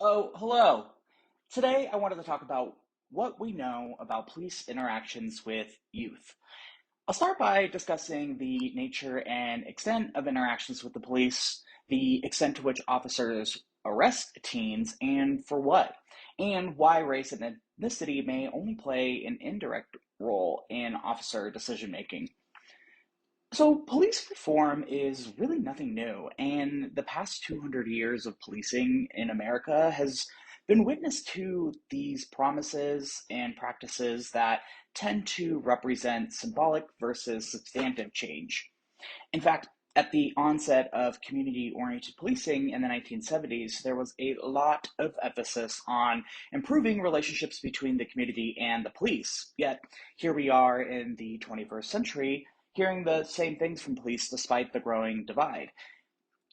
Oh, hello. Today I wanted to talk about what we know about police interactions with youth. I'll start by discussing the nature and extent of interactions with the police, the extent to which officers arrest teens and for what, and why race and ethnicity may only play an indirect role in officer decision making. So, police reform is really nothing new, and the past 200 years of policing in America has been witness to these promises and practices that tend to represent symbolic versus substantive change. In fact, at the onset of community oriented policing in the 1970s, there was a lot of emphasis on improving relationships between the community and the police. Yet, here we are in the 21st century hearing the same things from police despite the growing divide.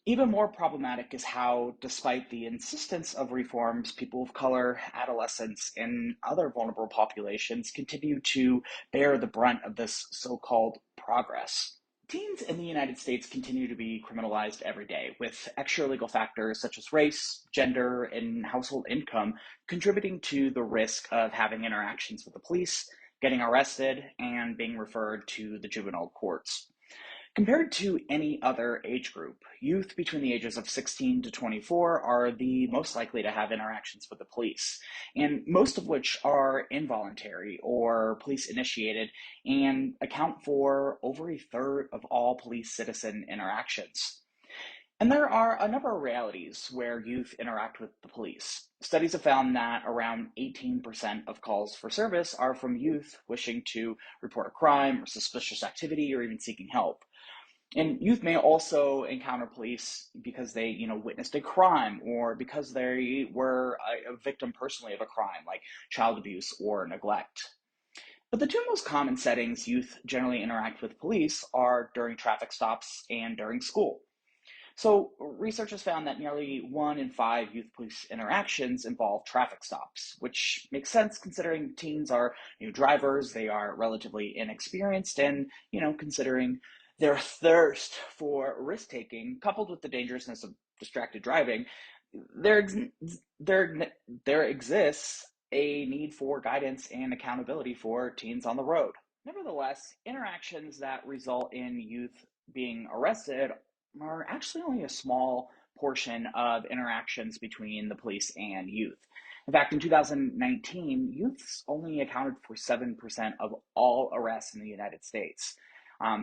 Even more problematic is how, despite the insistence of reforms, people of color, adolescents, and other vulnerable populations continue to bear the brunt of this so called progress. Teens in the United States continue to be criminalized every day, with extra legal factors such as race, gender, and household income contributing to the risk of having interactions with the police, getting arrested, and being referred to the juvenile courts. Compared to any other age group, youth between the ages of 16 to 24 are the most likely to have interactions with the police, and most of which are involuntary or police initiated and account for over a third of all police citizen interactions. And there are a number of realities where youth interact with the police. Studies have found that around 18% of calls for service are from youth wishing to report a crime or suspicious activity or even seeking help. And youth may also encounter police because they, witnessed a crime or because they were a victim personally of a crime like child abuse or neglect. But the two most common settings youth generally interact with police are during traffic stops and during school. So, research has found that nearly 1 in 5 youth police interactions involve traffic stops, which makes sense considering teens are new drivers, they are relatively inexperienced, and, considering their thirst for risk taking, coupled with the dangerousness of distracted driving, there, there, there exists a need for guidance and accountability for teens on the road. Nevertheless, interactions that result in youth being arrested are actually only a small portion of interactions between the police and youth. In fact, in 2019, youths only accounted for 7% of all arrests in the United States.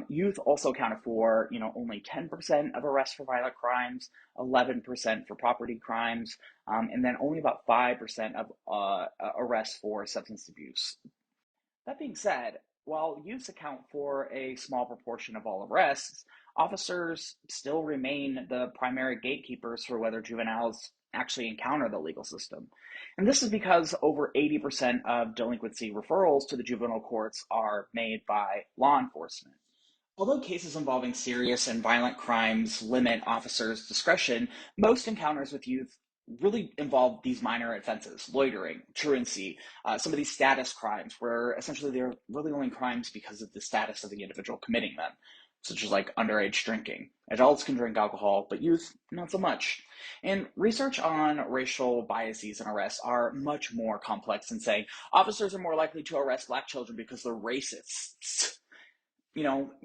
Youth also accounted for, only 10% of arrests for violent crimes, 11% for property crimes, and then only about 5% of arrests for substance abuse. That being said, while youths account for a small proportion of all arrests, officers still remain the primary gatekeepers for whether juveniles actually encounter the legal system. And this is because over 80% of delinquency referrals to the juvenile courts are made by law enforcement. Although cases involving serious and violent crimes limit officers' discretion, most encounters with youth really involve these minor offenses, loitering, truancy, some of these status crimes, where essentially they're really only crimes because of the status of the individual committing them, such as like underage drinking. Adults can drink alcohol, but youth, not so much. And research on racial biases in arrests are much more complex than saying officers are more likely to arrest black children because they're racists.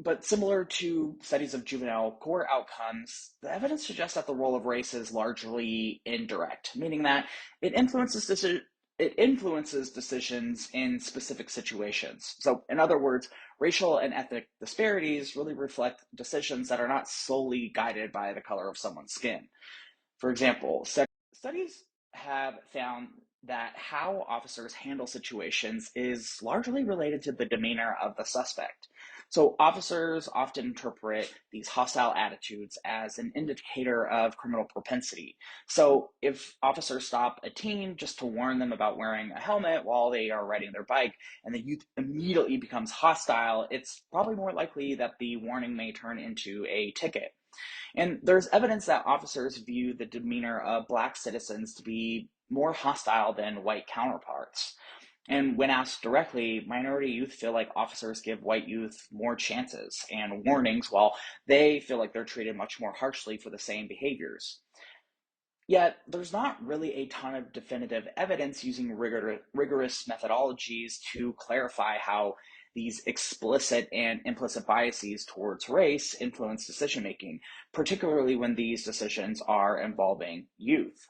But similar to studies of juvenile court outcomes, the evidence suggests that the role of race is largely indirect, meaning that it influences decisions in specific situations. So, in other words, racial and ethnic disparities really reflect decisions that are not solely guided by the color of someone's skin. For example, studies have found that how officers handle situations is largely related to the demeanor of the suspect. So, officers often interpret these hostile attitudes as an indicator of criminal propensity. So, if officers stop a teen just to warn them about wearing a helmet while they are riding their bike and the youth immediately becomes hostile, it's probably more likely that the warning may turn into a ticket. And there's evidence that officers view the demeanor of Black citizens to be more hostile than white counterparts. And when asked directly, minority youth feel like officers give white youth more chances and warnings, while they feel like they're treated much more harshly for the same behaviors. Yet, there's not really a ton of definitive evidence using rigorous methodologies to clarify how these explicit and implicit biases towards race influence decision making, particularly when these decisions are involving youth.